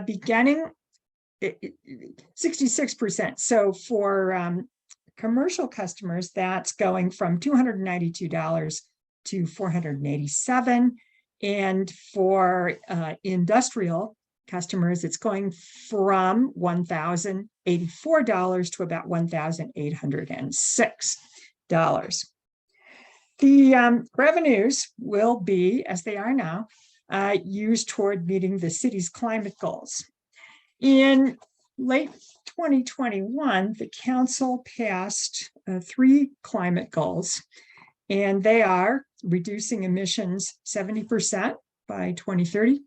beginning 66%. So for commercial customers, that's going from $292 to $487. And for industrial customers, it's going from $1,084 to about $1,806. The revenues will be, as they are now, used toward meeting the city's climate goals. In late 2021, the council passed 3 climate goals, and they are reducing emissions 70% by 2030,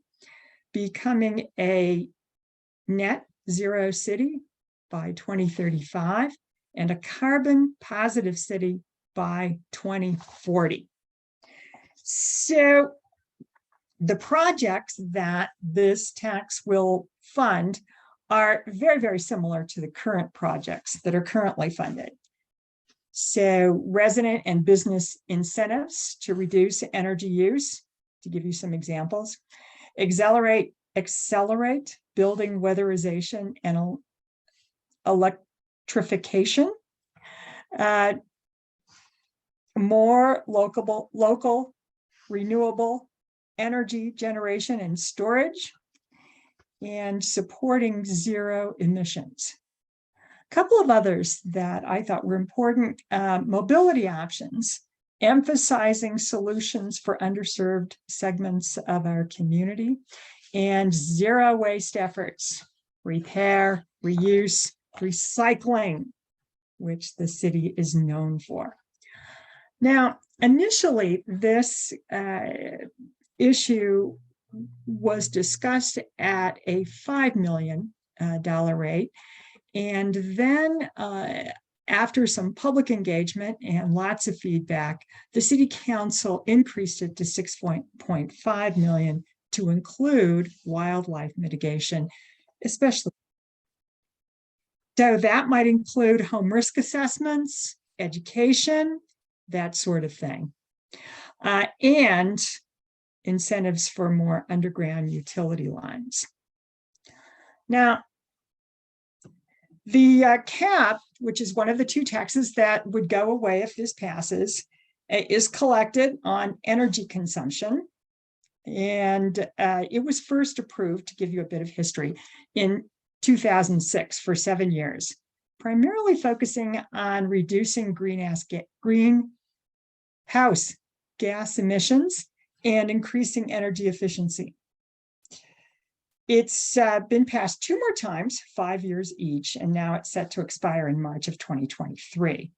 becoming a net zero city by 2035, and a carbon positive city by 2040. So the projects that this tax will fund are very, very similar to the current projects that are currently funded. So resident and business incentives to reduce energy use, to give you some examples, accelerate building weatherization and electrification, more local renewable energy generation and storage, and supporting zero emissions. A couple of others that I thought were important: mobility options, emphasizing solutions for underserved segments of our community, and zero waste efforts, repair, reuse, recycling, which the city is known for. Now, initially, this issue was discussed at a $5 million rate. And then after some public engagement and lots of feedback, the city council increased it to $6.5 million to include wildlife mitigation, especially. So that might include home risk assessments, education, that sort of thing, and incentives for more underground utility lines. Now, the cap, which is one of the 2 taxes that would go away if this passes, is collected on energy consumption. And it was first approved, to give you a bit of history, in 2006 for 7 years, primarily focusing on reducing greenhouse gas emissions and increasing energy efficiency. It's been passed 2 more times, 5 years each, and now it's set to expire in March of 2023.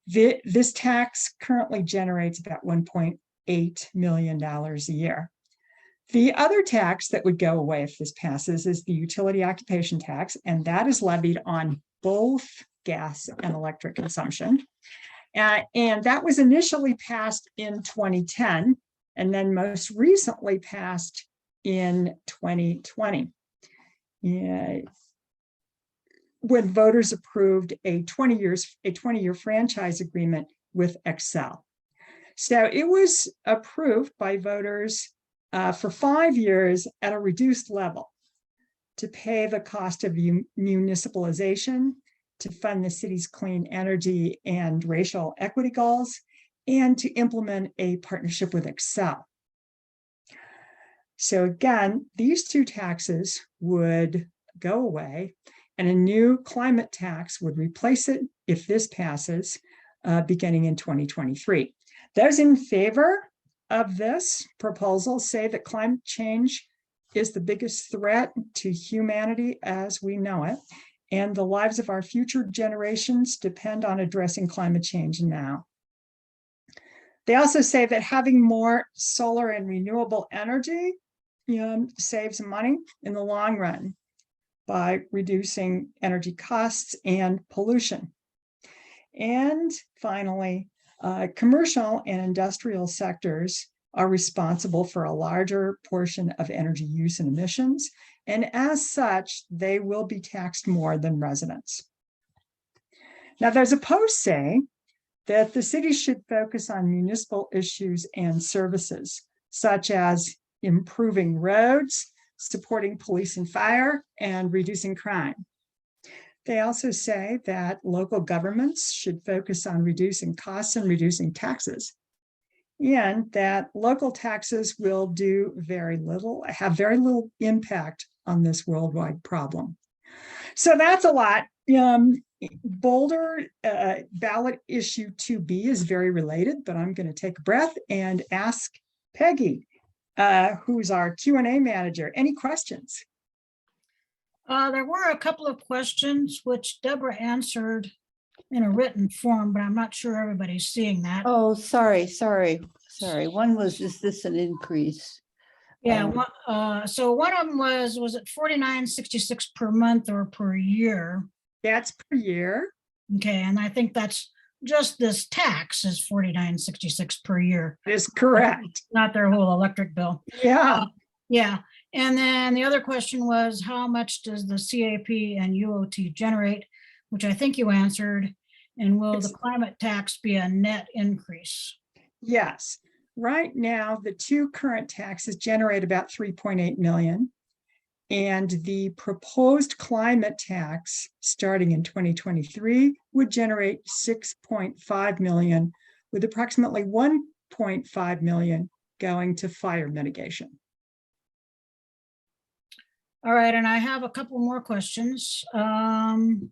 This tax currently generates about $1.8 million a year. The other tax that would go away if this passes is the utility occupation tax, and that is levied on both gas and electric consumption. And that was initially passed in 2010, and then most recently passed in 2020, when voters approved a 20-year franchise agreement with Xcel. So it was approved by voters for 5 years at a reduced level to pay the cost of municipalization, to fund the city's clean energy and racial equity goals, and to implement a partnership with Xcel. So again, these 2 taxes would go away, and a new climate tax would replace it if this passes, beginning in 2023. Those in favor of this proposal say that climate change is the biggest threat to humanity as we know it, and the lives of our future generations depend on addressing climate change now. They also say that having more solar and renewable energy saves money in the long run by reducing energy costs and pollution. And finally, commercial and industrial sectors are responsible for a larger portion of energy use and emissions, and as such, they will be taxed more than residents. Now, there's a post saying that the city should focus on municipal issues and services, such as improving roads, supporting police and fire, and reducing crime. They also say that local governments should focus on reducing costs and reducing taxes, and that local taxes will have very little impact on this worldwide problem. So that's a lot. Boulder ballot issue 2B is very related, but I'm going to take a breath and ask Peggy, who's our Q&A manager. Any questions? There were a couple of questions which Deborah answered in a written form, but I'm not sure everybody's seeing that. Oh, sorry. One was, is this an increase? Yeah, so one of them was it $49.66 per month or per year? That's per year. Okay, and I think that's just this tax is $49.66 per year. That is correct. Not their whole electric bill. Yeah. Yeah, and then the other question was how much does the CAP and UOT generate, which I think you answered, and will the climate tax be a net increase? Yes. Right now, the two current taxes generate about 3.8 million. And the proposed climate tax starting in 2023 would generate 6.5 million, with approximately 1.5 million going to fire mitigation. All right, and I have a couple more questions. One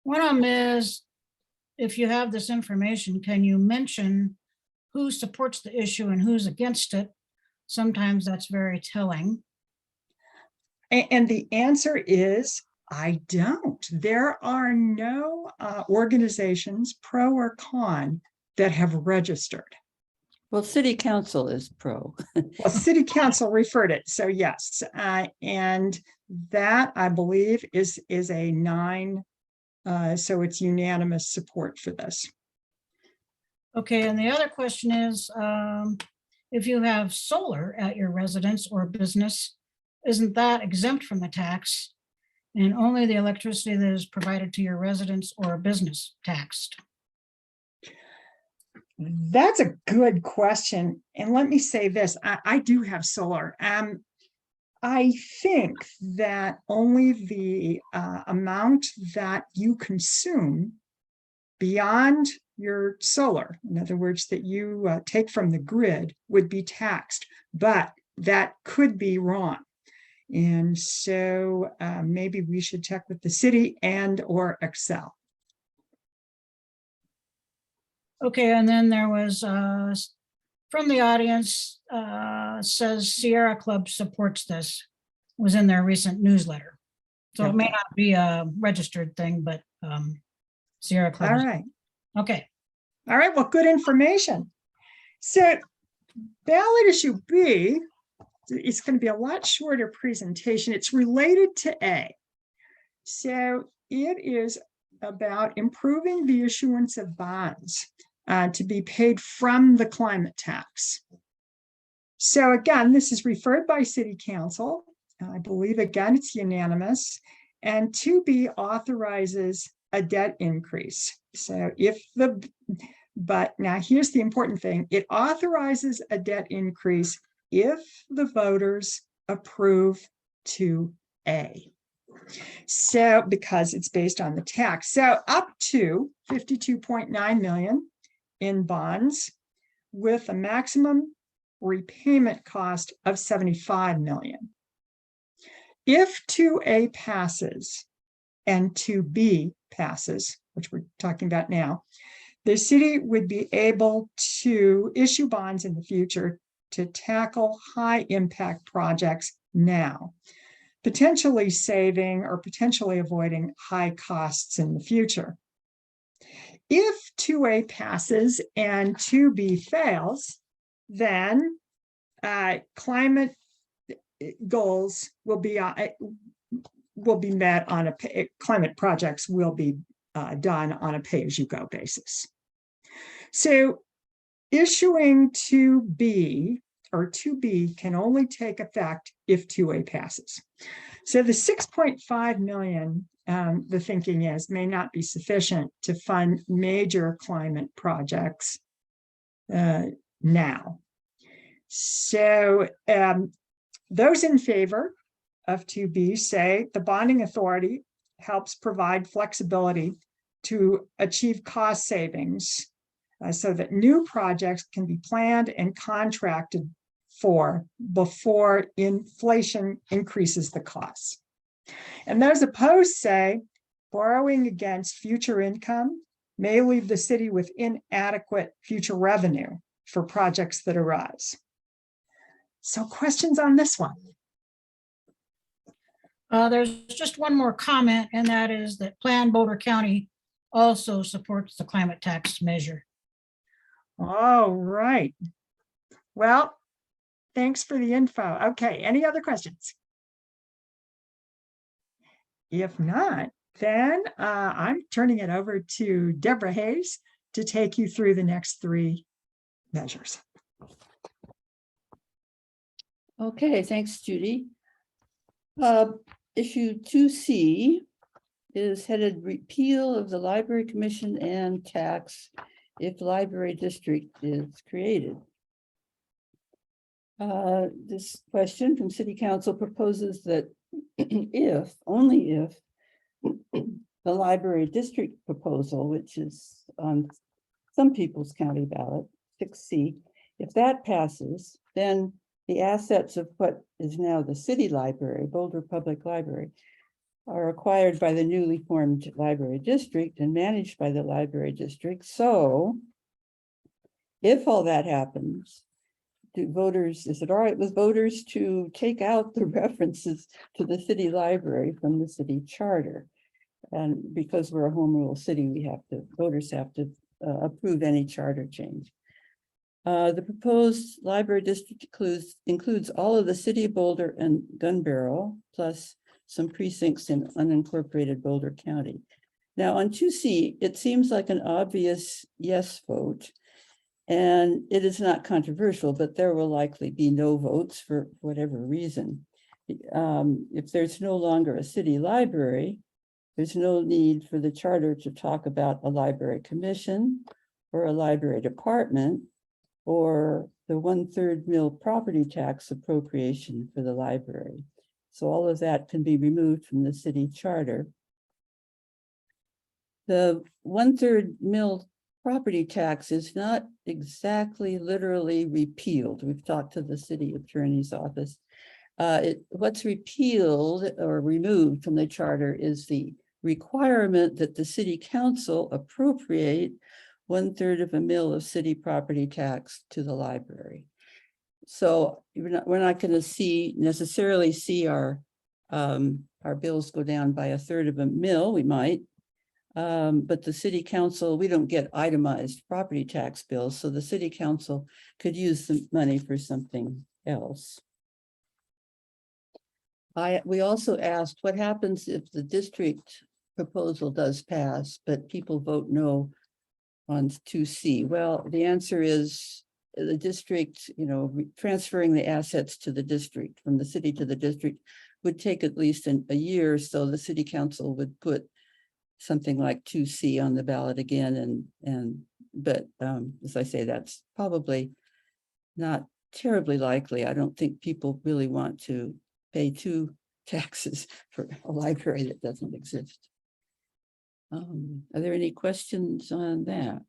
of them is, if you have this information, can you mention who supports the issue and who's against it? Sometimes that's very telling. And the answer is, I don't. There are no organizations, pro or con, that have registered. Well, city council is pro. Well, city council referred it, so yes. And that, I believe, is a 9, so it's unanimous support for this. Okay, and the other question is, if you have solar at your residence or business, isn't that exempt from the tax, and only the electricity that is provided to your residence or business taxed? That's a good question. And let me say this, I do have solar. I think that only the amount that you consume beyond your solar, in other words, that you take from the grid, would be taxed, but that could be wrong. And so maybe we should check with the city and or Excel. Okay, and then there was from the audience says Sierra Club supports this, was in their recent newsletter. So it may not be a registered thing, but Sierra Club. All right. Okay. All right, well, good information. So ballot issue B, it's going to be a lot shorter presentation. It's related to A. So it is about improving the issuance of bonds to be paid from the climate tax. So again, this is referred by City Council. I believe, again, it's unanimous. And 2B authorizes a debt increase. So but now here's the important thing. It authorizes a debt increase if the voters approve 2A. So because it's based on the tax. So up to 52.9 million in bonds with a maximum repayment cost of 75 million. If 2A passes and 2B passes, which we're talking about now, the city would be able to issue bonds in the future to tackle high impact projects now, potentially saving or potentially avoiding high costs in the future. If 2A passes and 2B fails, then climate goals will be met on climate projects will be done on a pay-as-you-go basis. So issuing 2B or 2B can only take effect if 2A passes. So the 6.5 million, the thinking is, may not be sufficient to fund major climate projects now. So Those in favor of 2B say the bonding authority helps provide flexibility to achieve cost savings so that new projects can be planned and contracted for before inflation increases the costs. And those opposed say borrowing against future income may leave the city with inadequate future revenue for projects that arise. So questions on this one? There's just one more comment, and that is that Plan Boulder County also supports the climate tax measure. All right. Well, thanks for the info. Okay, any other questions? If not, then I'm turning it over to Deborah Hayes to take you through the next three measures. Okay, thanks, Judy. Issue 2C is headed repeal of the library commission and tax if library district is created. This question from City Council proposes that if, only if, the library district proposal, which is on some people's county ballot, 6C, if that passes, then the assets of what is now the city library, Boulder Public Library, are acquired by the newly formed library district and managed by the library district. So if all that happens, do voters, is it all right with voters to take out the references to the city library from the city charter? And because we're a home rule city, voters have to approve any charter change. The proposed library district includes all of the city of Boulder and Gun Barrel, plus some precincts in unincorporated Boulder County. Now on 2C, it seems like an obvious yes vote, and it is not controversial, but there will likely be no votes for whatever reason. If there's no longer a city library, there's no need for the charter to talk about a library commission or a library department or the 1/3 mill property tax appropriation for the library. So all of that can be removed from the city charter. The 1/3 mill property tax is not exactly literally repealed. We've talked to the city attorney's office. What's repealed or removed from the charter is the requirement that the city council appropriate 1/3 of a mill of city property tax to the library. So we're not going to necessarily see our bills go down by 1/3 of a mill. We might, but the city council, we don't get itemized property tax bills, so the city council could use the money for something else. We also asked what happens if the district proposal does pass, but people vote no on 2C. Well, the answer is the district, transferring the assets to the district from the city to the district would take at least a year. So the city council would put something like 2C on the ballot again. But as I say, that's probably not terribly likely. I don't think people really want to pay two taxes for a library that doesn't exist. Are there any questions on that?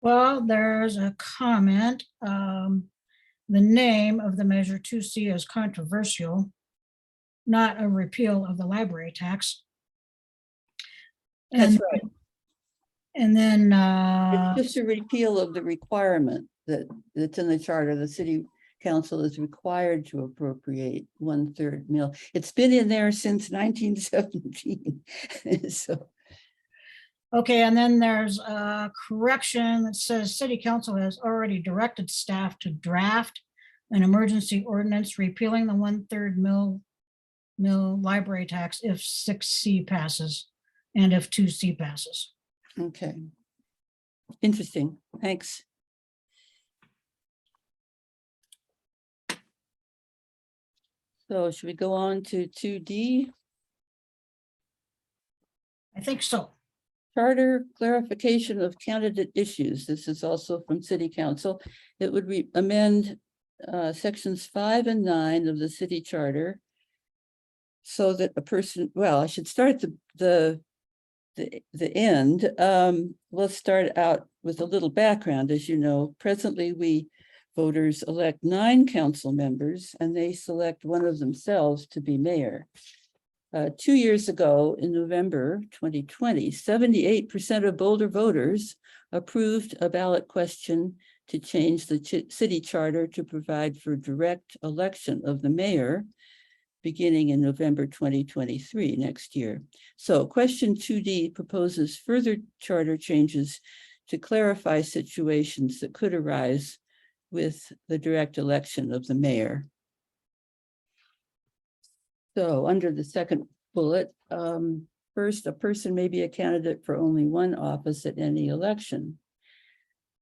Well, there's a comment. The name of the measure 2C is controversial, not a repeal of the library tax. That's right. And then It's just a repeal of the requirement that's in the charter. The city council is required to appropriate 1/3 mill. It's been in there since 1917. So. Okay, and then there's a correction that says city council has already directed staff to draft an emergency ordinance repealing the 1/3 mill library tax if 6C passes and if 2C passes. Okay. Interesting. Thanks. So should we go on to 2D? I think so. Charter clarification of candidate issues. This is also from City Council. It would amend sections 5 and 9 of the city charter, so that a person, well, I should start at the end. Let's start out with a little background. As you know, presently voters elect 9 council members, and they select one of themselves to be mayor. 2 years ago, in November 2020, 78% of Boulder voters approved a ballot question to change the city charter to provide for direct election of the mayor beginning in November 2023, next year. So question 2D proposes further charter changes to clarify situations that could arise with the direct election of the mayor. So under the second bullet, first, a person may be a candidate for only one office at any election.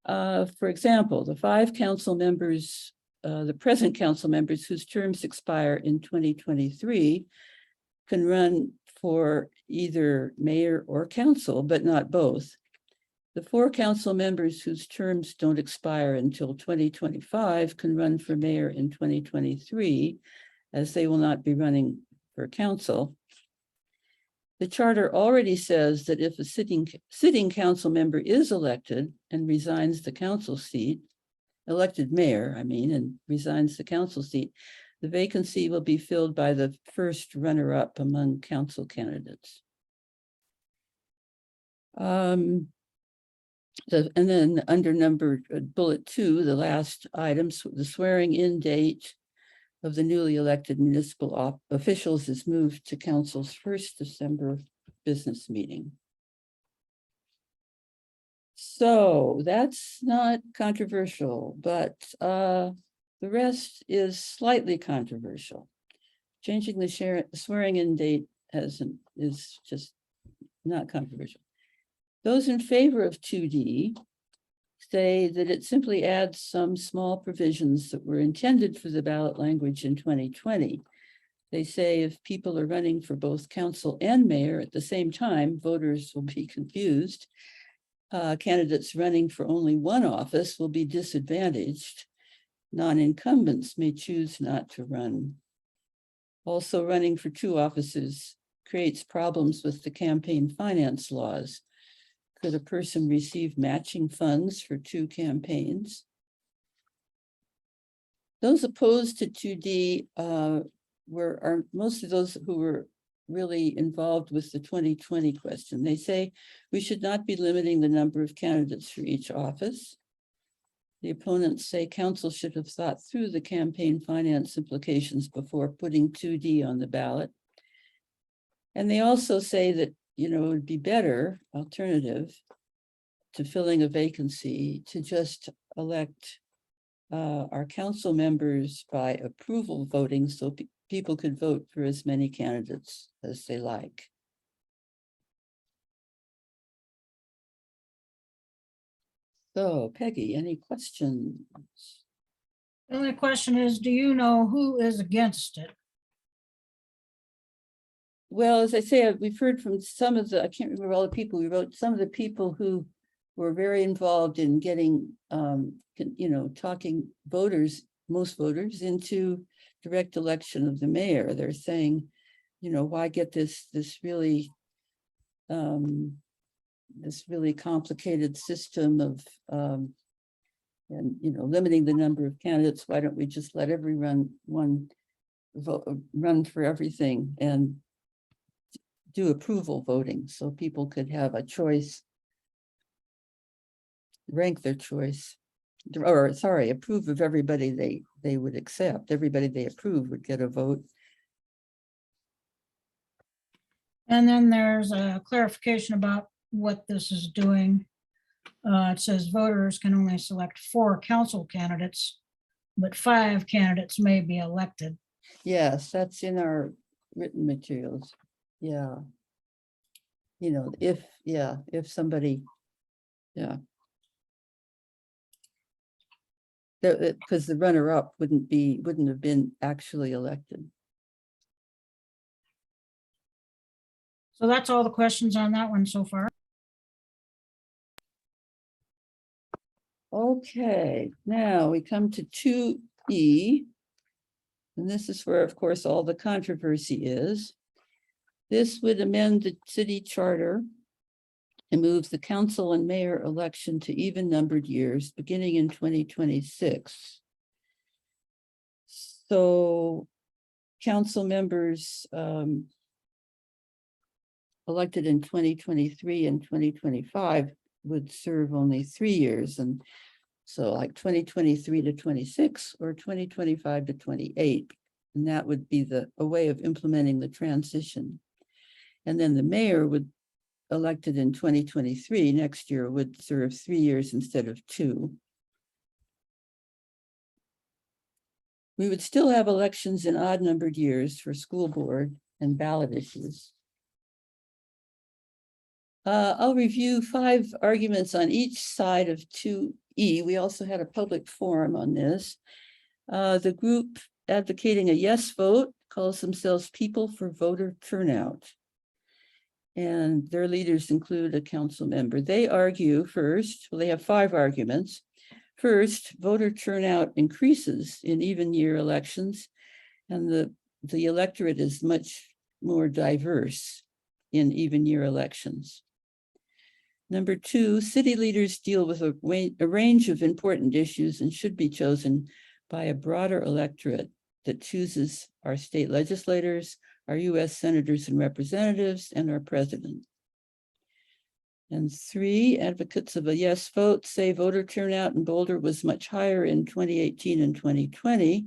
For example, the 5 council members, the present council members whose terms expire in 2023 can run for either mayor or council, but not both. The 4 council members whose terms don't expire until 2025 can run for mayor in 2023, as they will not be running for council. The charter already says that if a sitting council member is elected and resigns the council seat, elected mayor, and resigns the council seat, the vacancy will be filled by the first runner-up among council candidates. And then under bullet 2, the last items, the swearing in date of the newly elected municipal officials is moved to council's first December business meeting. So that's not controversial, but the rest is slightly controversial. Changing the swearing in date is just not controversial. Those in favor of 2D say that it simply adds some small provisions that were intended for the ballot language in 2020. They say if people are running for both council and mayor at the same time, voters will be confused. Candidates running for only one office will be disadvantaged. Non-incumbents may choose not to run. Also, running for 2 offices creates problems with the campaign finance laws. Could a person receive matching funds for 2 campaigns? Those opposed to 2D are mostly those who were really involved with the 2020 question. They say we should not be limiting the number of candidates for each office. The opponents say council should have thought through the campaign finance implications before putting 2D on the ballot. And they also say that, it would be better alternative to filling a vacancy to just elect our council members by approval voting, so people could vote for as many candidates as they like. So Peggy, any questions? The only question is, do you know who is against it? Well, as I say, we've heard from some of I can't remember all the people we wrote, some of the people who were very involved in getting, talking most voters into direct election of the mayor. They're saying, why get this really complicated system of, limiting the number of candidates? Why don't we just let everyone run for everything and do approval voting so people could have a choice, rank their choice, or approve of everybody they would accept. Everybody they approve would get a vote. And then there's a clarification about what this is doing. It says voters can only select 4 council candidates, but 5 candidates may be elected. Yes, that's in our written materials. Yeah. If somebody, because the runner-up wouldn't have been actually elected. So that's all the questions on that one so far. Okay, now we come to 2E, and this is where, of course, all the controversy is. This would amend the city charter and move the council and mayor election to even numbered years beginning in 2026. So council members elected in 2023 and 2025 would serve only 3 years. And so like 2023 to 26 or 2025 to 28. And that would be a way of implementing the transition. And then the mayor would elected in 2023 next year would serve 3 years instead of 2. We would still have elections in odd numbered years for school board and ballot issues. I'll review 5 arguments on each side of 2E. We also had a public forum on this. The group advocating a yes vote calls themselves People for Voter Turnout. And their leaders include a council member. They argue first, well, they have 5 arguments. First, voter turnout increases in even year elections, and the electorate is much more diverse in even year elections. Number 2, city leaders deal with a range of important issues and should be chosen by a broader electorate that chooses our state legislators, our US senators and representatives, and our president. And 3, advocates of a yes vote say voter turnout in Boulder was much higher in 2018 and 2020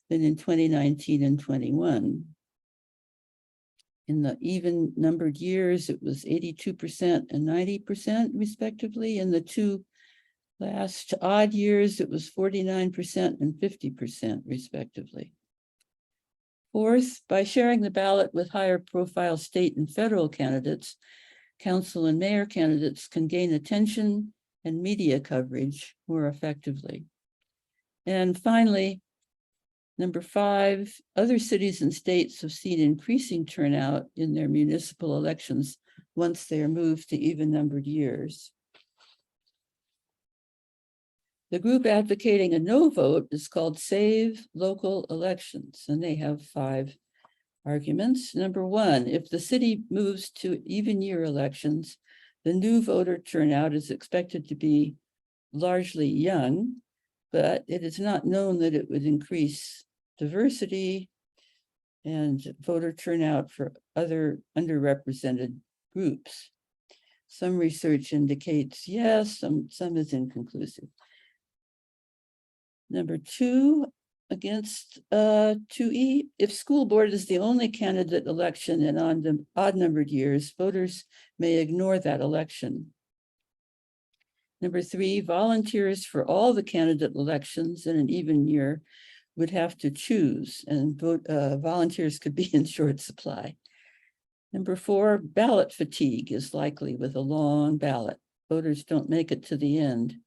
than in 2019 and 21. In the even numbered years, it was 82% and 90% respectively. In the 2 last odd years, it was 49% and 50% respectively. Fourth, by sharing the ballot with higher profile state and federal candidates, council and mayor candidates can gain attention and media coverage more effectively. And finally, number 5, other cities and states have seen increasing turnout in their municipal elections once they are moved to even numbered years. The group advocating a no vote is called Save Local Elections, and they have 5 arguments. Number 1, if the city moves to even year elections, the new voter turnout is expected to be largely young, but it is not known that it would increase diversity and voter turnout for other underrepresented groups. Some research indicates yes, some is inconclusive. Number 2, against 2E, if school board is the only candidate election in odd numbered years, voters may ignore that election. Number 3, volunteers for all the candidate elections in an even year would have to choose, and volunteers could be in short supply. Number 4, ballot fatigue is likely with a long ballot. Voters don't make it to the end.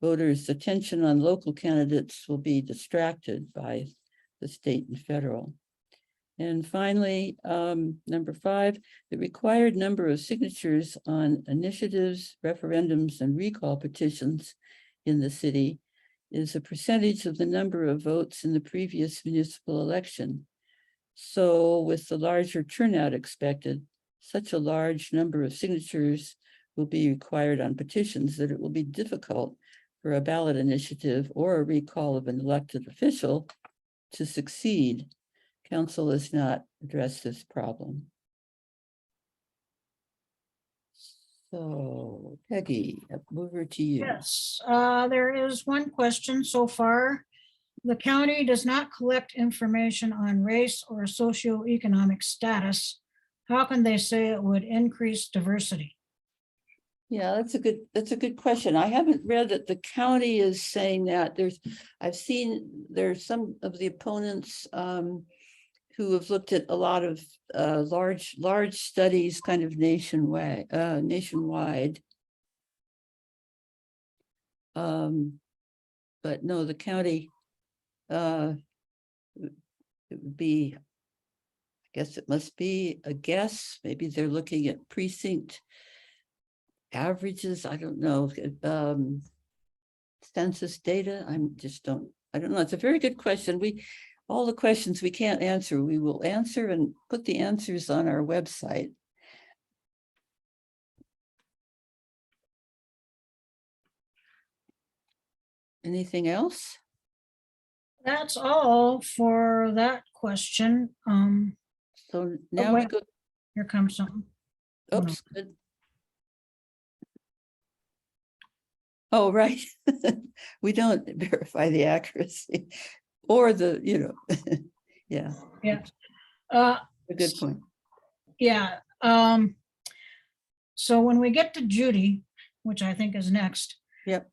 Voters' attention on local candidates will be distracted by the state and federal. And finally, number 5, the required number of signatures on initiatives, referendums, and recall petitions in the city is a percentage of the number of votes in the previous municipal election. So with the larger turnout expected, such a large number of signatures will be required on petitions that it will be difficult for a ballot initiative or a recall of an elected official to succeed. Council has not addressed this problem. So Peggy, over to you. Yes, there is one question so far. The county does not collect information on race or socioeconomic status. How can they say it would increase diversity? Yeah, that's a good question. I haven't read that the county is saying that. I've seen there's some of the opponents who have looked at a lot of large studies kind of nationwide. But no, the county, it would be, I guess it must be a guess. Maybe they're looking at precinct averages. I don't know. Census data. I just don't I don't know. It's a very good question. All the questions we can't answer, we will answer and put the answers on our website. Anything else? That's all for that question. So now we wait. go, Here comes something. oops. Good. Oh, right. We don't verify the accuracy or the, yeah. Yeah. A good point. Yeah. So when we get to Judy, which I think is next. Yep.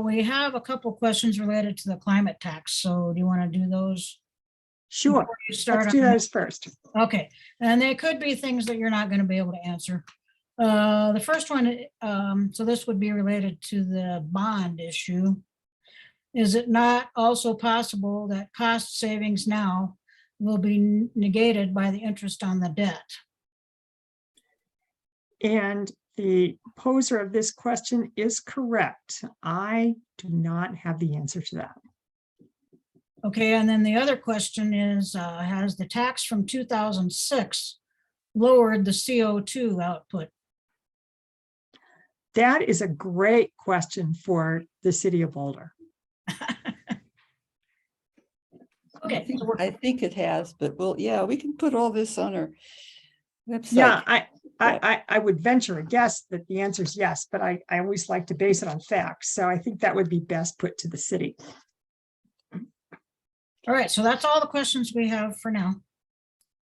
We have a couple questions related to the climate tax. So do you want to do those? Sure, before you start let's do on that? those first. Okay, and they could be things that you're not going to be able to answer. The first one, so this would be related to the bond issue. Is it not also possible that cost savings now will be negated by the interest on the debt? And the poser of this question is correct. I do not have the answer to that. Okay, and then the other question is, has the tax from 2006 lowered the CO2 output? That is a great question for the city of Boulder. Okay, so I think it has, but we can put all this on our website. Yeah, I would venture a guess that the answer is yes, but I always like to base it on facts. So I think that would be best put to the city. all right, so that's all the questions we have for now.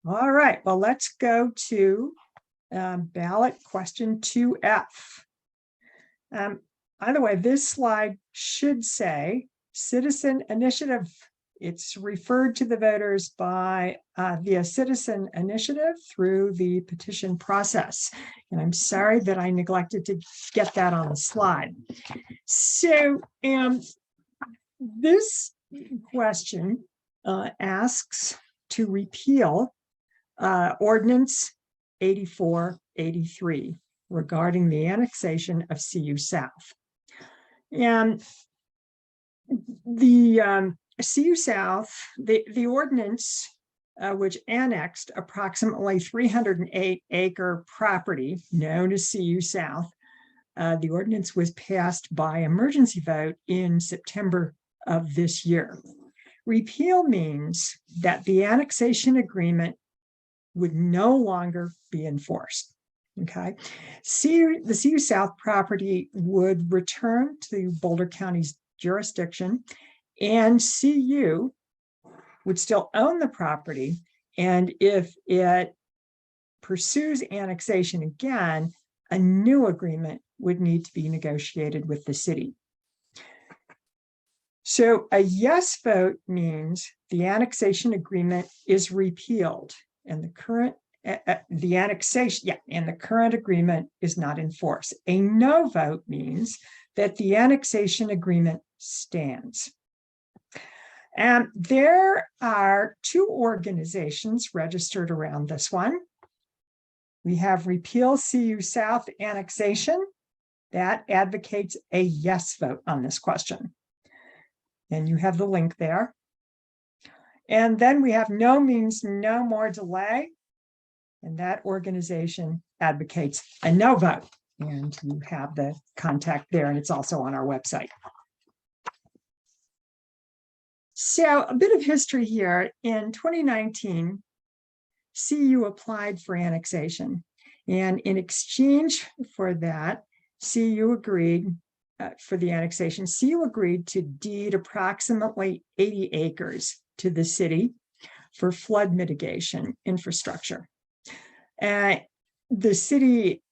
All right, well, let's go to ballot question 2F. By the way, this slide should say citizen initiative. It's referred to the voters by via citizen initiative through the petition process. And I'm sorry that I neglected to get that on the slide. So this question asks to repeal Ordinance 8483 regarding the annexation of CU South. And the CU South, the ordinance which annexed approximately 308-acre property known as CU South, the ordinance was passed by emergency vote in September of this year. Repeal means that the annexation agreement would no longer be enforced. Okay, the CU South property would return to Boulder County's jurisdiction, and CU would still own the property. And if it pursues annexation again, a new agreement would need to be negotiated with the city. So a yes vote means the annexation agreement is repealed and the current the current agreement is not in force. A no vote means that the annexation agreement stands. And there are two organizations registered around this one. We have Repeal CU South Annexation that advocates a yes vote on this question. And you have the link there. And then we have No Means No More Delay. And that organization advocates a no vote. And you have the contact there, and it's also on our website. So a bit of history here. In 2019, CU applied for annexation. And in exchange for that, CU agreed for the annexation. CU agreed to deed approximately 80 acres to the city for flood mitigation infrastructure. The city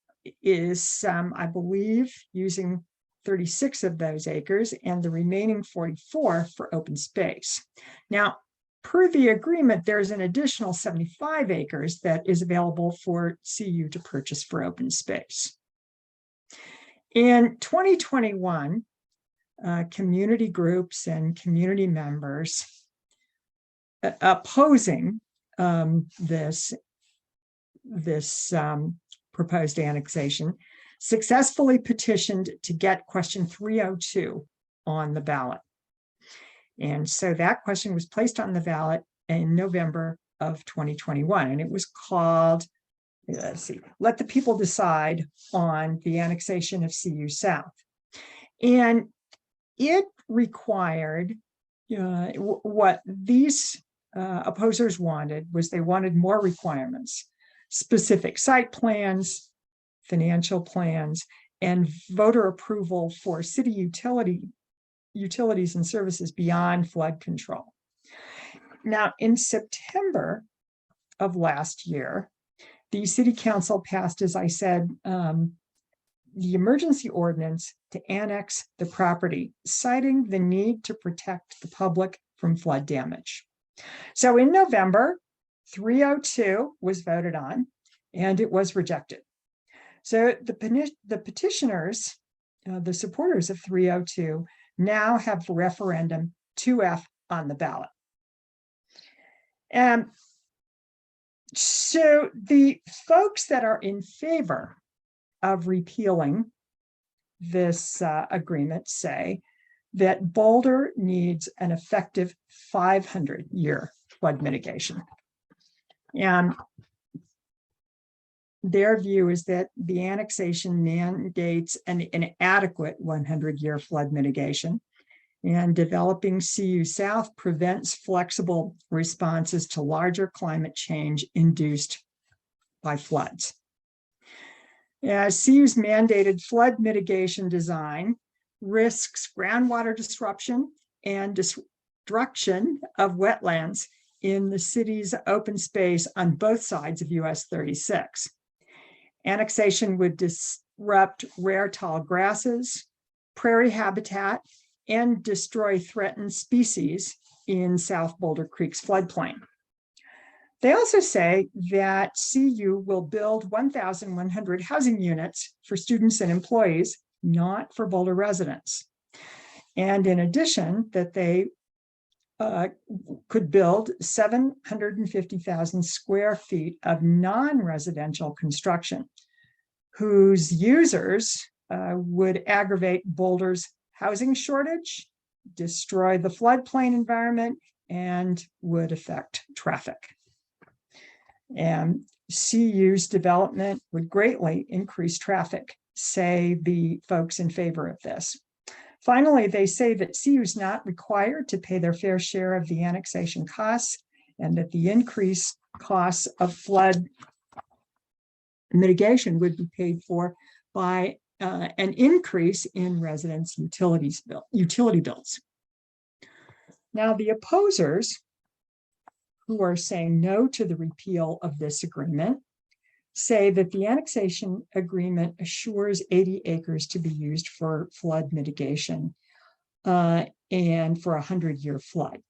is, I believe, using 36 of those acres and the remaining 44 for open space. Now, per the agreement, there's an additional 75 acres that is available for CU to purchase for open space. In 2021, community groups and community members opposing this proposed annexation successfully petitioned to get question 302 on the ballot. And so that question was placed on the ballot in November of 2021, and it was called, let's see, let the people decide on the annexation of CU South. And it required, what these opposers wanted was they wanted more requirements, specific site plans, financial plans, and voter approval for city utilities and services beyond flood control. Now, in September of last year, the city council passed, as I said, the emergency ordinance to annex the property, citing the need to protect the public from flood damage. So in November, 302 was voted on, and it was rejected. So the petitioners, the supporters of 302, now have referendum 2F on the ballot. And so the folks that are in favor of repealing this agreement say that Boulder needs an effective 500-year flood mitigation. And their view is that the annexation mandates an inadequate 100-year flood mitigation, and developing CU South prevents flexible responses to larger climate change induced by floods. CU's mandated flood mitigation design risks groundwater disruption and destruction of wetlands in the city's open space on both sides of US 36. Annexation would disrupt rare tall grasses, prairie habitat, and destroy threatened species in South Boulder Creek's floodplain. They also say that CU will build 1,100 housing units for students and employees, not for Boulder residents. And in addition, that they could build 750,000 square feet of non-residential construction, whose users would aggravate Boulder's housing shortage, destroy the floodplain environment, and would affect traffic. And CU's development would greatly increase traffic, say the folks in favor of this. Finally, they say that CU is not required to pay their fair share of the annexation costs, and that the increased costs of flood mitigation would be paid for by an increase in residents' utility bills. Now, the opposers, who are saying no to the repeal of this agreement, say that the annexation agreement assures 80 acres to be used for flood mitigation and for a 100-year flood.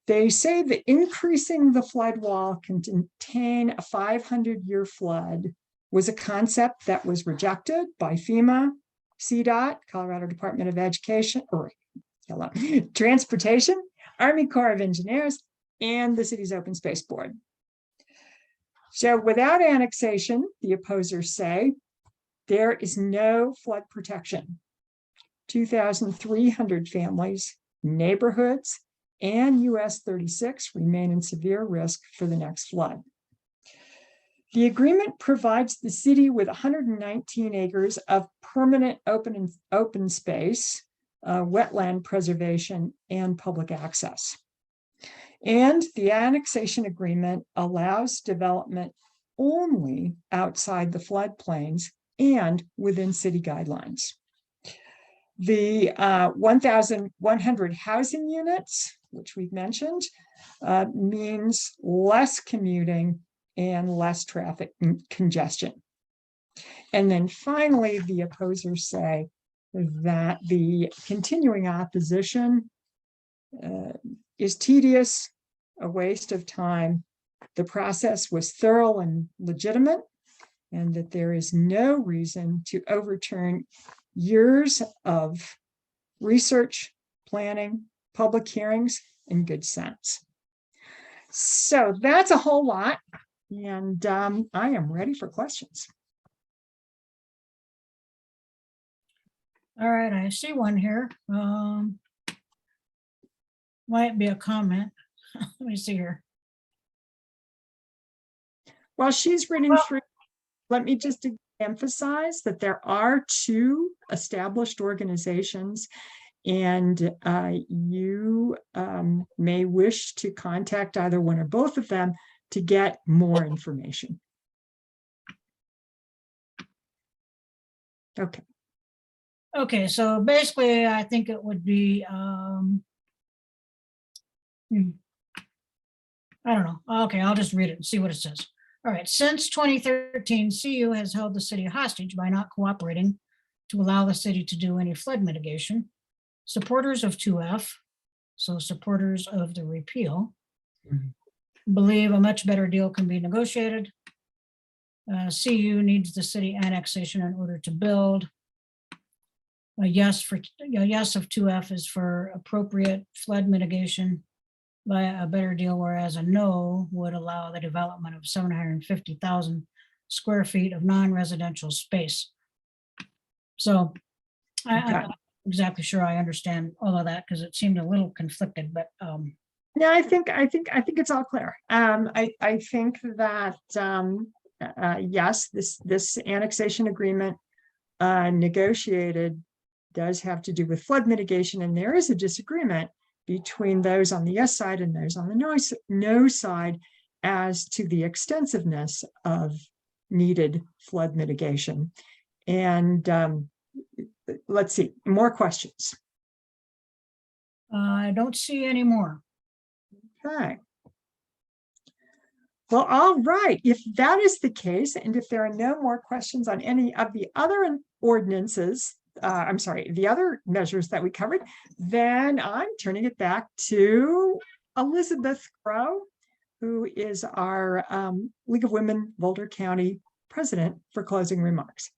They say that increasing the flood wall can contain a 500-year flood was a concept that was rejected by FEMA, CDOT, Colorado Department of Education, or Transportation, Army Corps of Engineers, and the city's Open Space Board. So without annexation, the opposers say, there is no flood protection. 2,300 families, neighborhoods, and US 36 remain in severe risk for the next flood. The agreement provides the city with 119 acres of permanent open space, wetland preservation, and public access. And the annexation agreement allows development only outside the floodplains and within city guidelines. The 1,100 housing units, which we've mentioned, means less commuting and less traffic congestion. And then finally, the opposers say that the continuing opposition is tedious, a waste of time. The process was thorough and legitimate, and that there is no reason to overturn years of research, planning, public hearings, and good sense. So that's a whole lot, and I am ready for questions. All right, I see one here. might be a comment. Let me see here. While she's reading through, let me just emphasize that there are two established organizations, and you may wish to contact either one or both of them to get more information. Okay. Okay, so basically, I think it would be, I don't know. Okay, I'll just read it and see what it says. All right, since 2013, CU has held the city hostage by not cooperating to allow the city to do any flood mitigation. Supporters of 2F, so supporters of the repeal, believe a much better deal can be negotiated. CU needs the city annexation in order to build. A yes of 2F is for appropriate flood mitigation by a better deal, whereas a no would allow the development of 750,000 square feet of non-residential space. So I'm not exactly sure I understand all of that because it seemed a little conflicted, but no, I think it's all clear. I think that yes, this annexation agreement negotiated does have to do with flood mitigation, and there is a disagreement between those on the yes side and those on the no side as to the extensiveness of needed flood mitigation. And let's see, more questions. I don't see any more. Okay. Well, all right. If that is the case, and if there are no more questions on any of the other ordinances, I'm sorry, the other measures that we covered, then I'm turning it back to Elizabeth Crow, who is our League of Women Boulder County president, for closing remarks.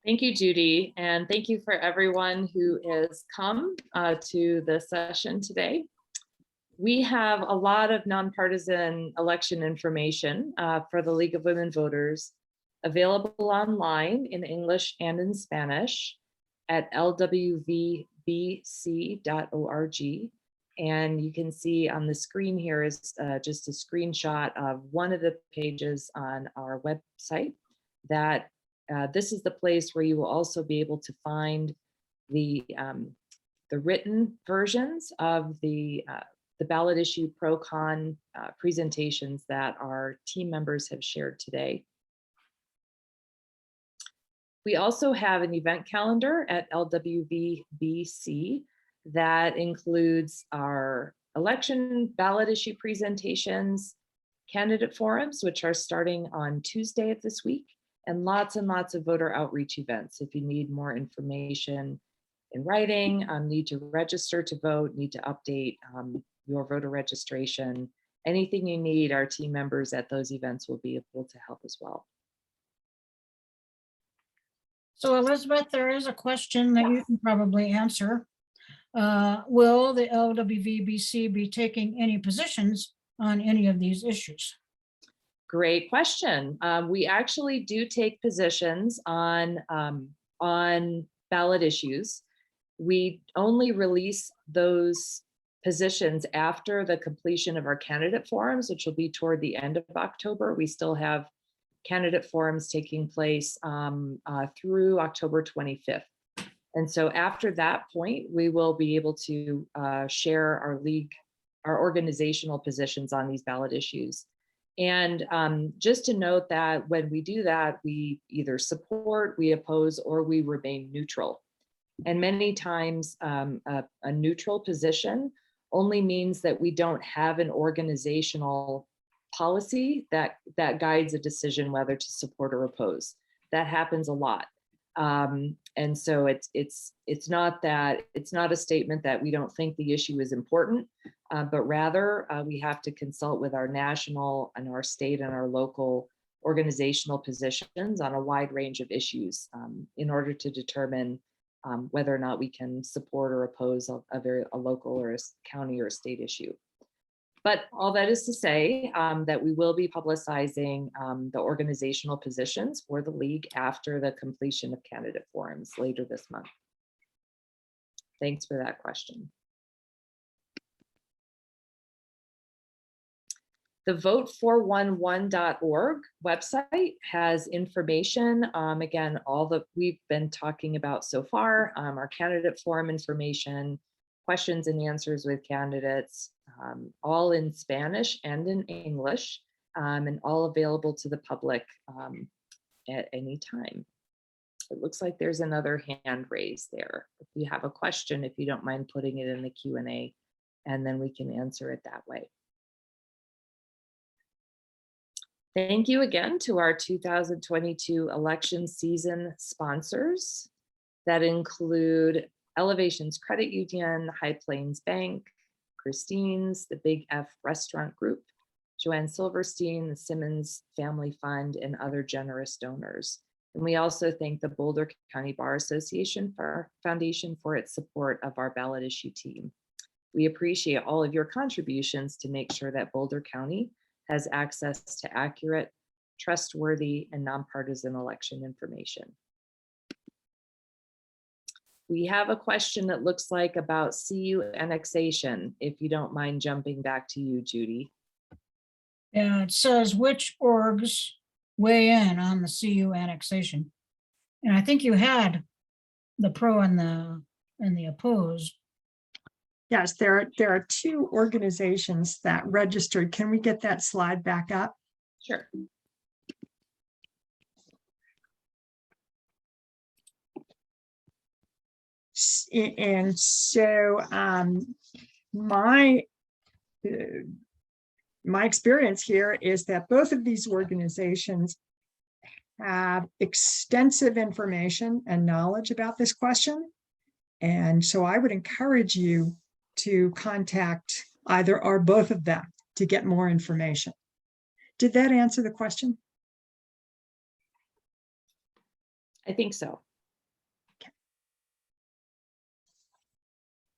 Thank you, Judy, and thank you for everyone who has come to the session today. We have a lot of nonpartisan election information for the League of Women Voters available online in English and in Spanish at lwvbc.org. And you can see on the screen here is just a screenshot of one of the pages on our website that this is the place where you will also be able to find the written versions of the ballot issue pro-con presentations that our team members have shared today. We also have an event calendar at LWVBC that includes our election ballot issue presentations, candidate forums, which are starting on Tuesday of this week, and lots of voter outreach events. If you need more information in writing, need to register to vote, need to update your voter registration, anything you need, our team members at those events will be able to help as well. So Elizabeth, there is a question that you can probably answer. Will the LWVBC be taking any positions on any of these issues? Great question. We actually do take positions on ballot issues. We only release those positions after the completion of our candidate forums, which will be toward the end of October. We still have candidate forums taking place through October 25th. And so after that point, we will be able to share our organizational positions on these ballot issues. And just to note that when we do that, we either support, we oppose, or we remain neutral. And many times a neutral position only means that we don't have an organizational policy that guides a decision whether to support or oppose. That happens a lot. And so it's not a statement that we don't think the issue is important, but rather we have to consult with our national and our state and our local organizational positions on a wide range of issues in order to determine whether or not we can support or oppose a local or a county or a state issue. But all that is to say that we will be publicizing the organizational positions for the league after the completion of candidate forums later this month. Thanks for that question. The vote411.org website has information. Again, all that we've been talking about so far, our candidate forum information, questions and answers with candidates, all in Spanish and in English, and all available to the public at any time. It looks like there's another hand raised there. If you have a question, if you don't mind putting it in the Q&A, and then we can answer it that way. Thank you again to our 2022 election season sponsors that include Elevations Credit Union, High Plains Bank, Christine's, the Big F Restaurant Group, Joanne Silverstein, the Simmons Family Fund, and other generous donors. And we also thank the Boulder County Bar Association Foundation for its support of our ballot issue team. We appreciate all of your contributions to make sure that Boulder County has access to accurate, trustworthy, and nonpartisan election information. We have a question that looks like about CU annexation, if you don't mind jumping back to you, Judy. Yeah, it says which orgs weigh in on the CU annexation. And I think you had the pro and the opposed. Yes, there are two organizations that registered. Can we get that slide back up? Sure. And so my experience here is that both of these organizations have extensive information and knowledge about this question. And so I would encourage you to contact either or both of them to get more information. Did that answer the question? I think so.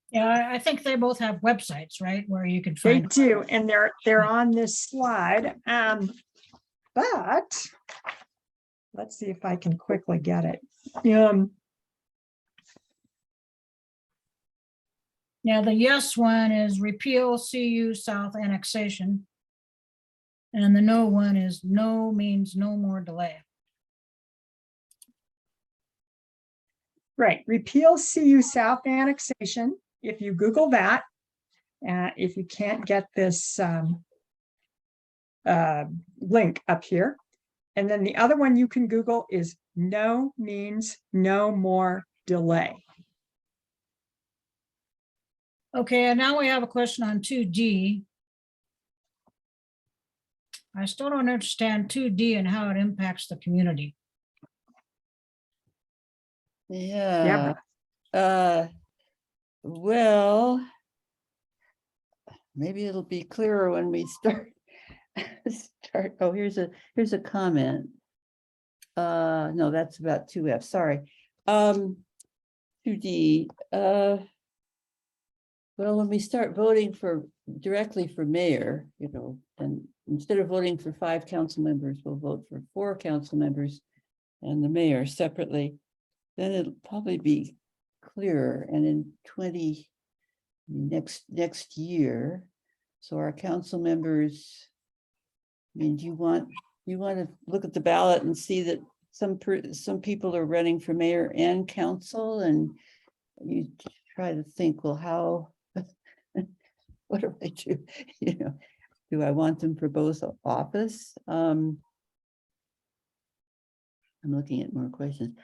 Yeah, I think they both have websites, right, where you can They find. do, and they're on this slide. But let's see if I can quickly get it. Yeah, the yes one is repeal CU South annexation. And the no one is no means no more delay. Right, repeal CU South annexation. If you Google that, if you can't get this link up here. And then the other one you can Google is no means no more delay. Okay, and now we have a question on 2D. I still don't understand 2D and how it impacts the community. Yeah. Well, maybe it'll be clearer when we start. Oh, here's a comment. No, that's about 2F. Sorry. 2D. Well, when we start voting directly for mayor, and instead of voting for 5 council members, we'll vote for 4 council members and the mayor separately, then it'll probably be clearer. And in next year, so our council members, I mean, do you want to look at the ballot and see that some people are running for mayor and council, and you try to think, well, how, what do I do? Do I want them for both office? I'm looking at more questions.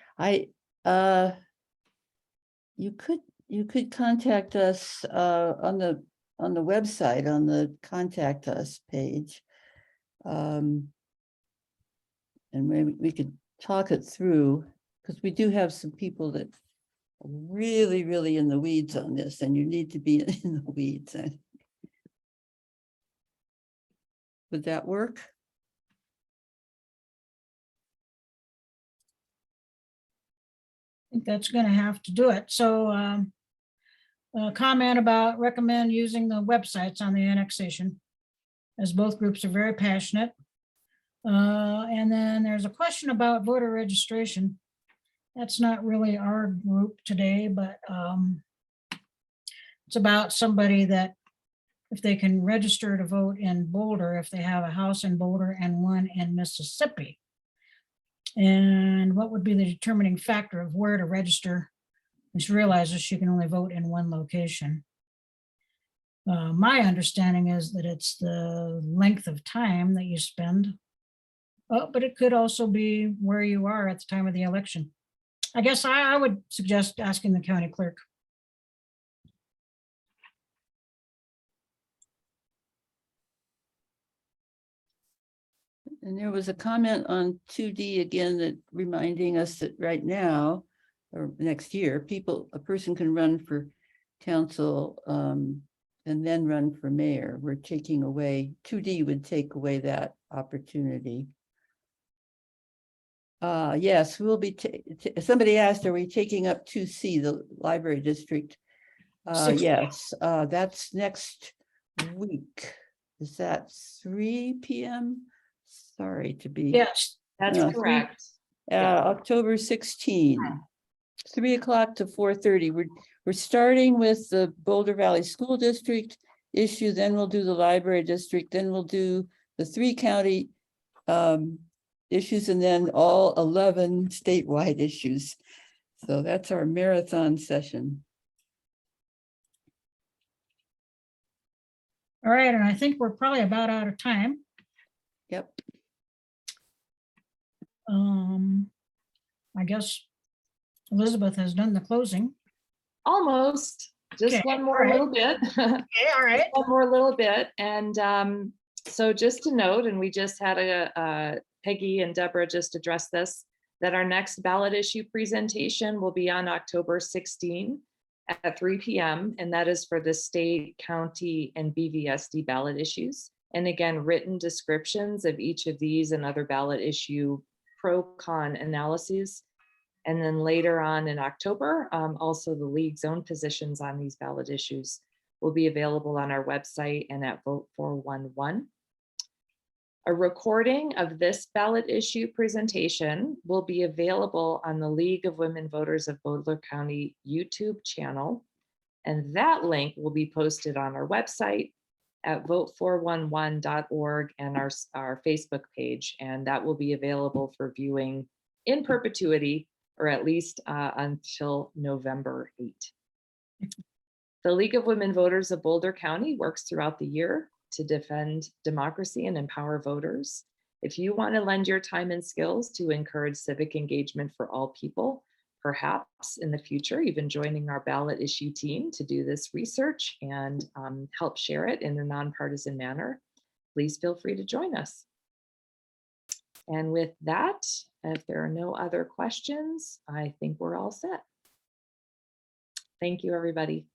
You could contact us on the website, on the contact us page. And maybe we could talk it through, because we do have some people that are really, really in the weeds on this, and you need to be in the weeds. Would that work? I think that's going to have to do it. So a comment about recommend using the websites on the annexation, as both groups are very passionate. And then there's a question about voter registration. That's not really our group today, but it's about somebody that if they can register to vote in Boulder, if they have a house in Boulder and one in Mississippi. And what would be the determining factor of where to register? Which realizes she can only vote in one location. My understanding is that it's the length of time that you spend. But it could also be where you are at the time of the election. I guess I would suggest asking the county clerk. And there was a comment on 2D again that reminding us that right now or next year, a person can run for council and then run for mayor. We're taking away, 2D would take away that opportunity. Yes, we'll be, somebody asked, are we taking up 2C, the library district? Yes, that's next week. Is that 3 p.m.? Sorry to be. Yes, That's Yeah. correct. Yeah. October 16, 3 o'clock to 4:30. We're starting with the Boulder Valley School District issue, then we'll do the library district, then we'll do the 3 county issues, and then all 11 statewide issues. So that's our marathon session. all right, and I think we're probably about out of time. Yep. I guess Elizabeth has done the closing. Almost, just Okay, one all more right. little bit. Okay, all right. One more little bit. And so just to note, and we just had Peggy and Deborah just address this, that our next ballot issue presentation will be on October 16 at 3 p.m. And that is for the state, county, and BVSD ballot issues. And again, written descriptions of each of these and other ballot issue pro-con analyses. And then later on in October, also the league's own positions on these ballot issues will be available on our website and at Vote 411. A recording of this ballot issue presentation will be available on the League of Women Voters of Boulder County YouTube channel. And that link will be posted on our website at vote411.org and our Facebook page. And that will be available for viewing in perpetuity, or at least until November 8. The League of Women Voters of Boulder County works throughout the year to defend democracy and empower voters. If you want to lend your time and skills to encourage civic engagement for all people, perhaps in the future, even joining our ballot issue team to do this research and help share it in a nonpartisan manner, please feel free to join us. And with that, if there are no other questions, I think we're all set. Thank you, everybody.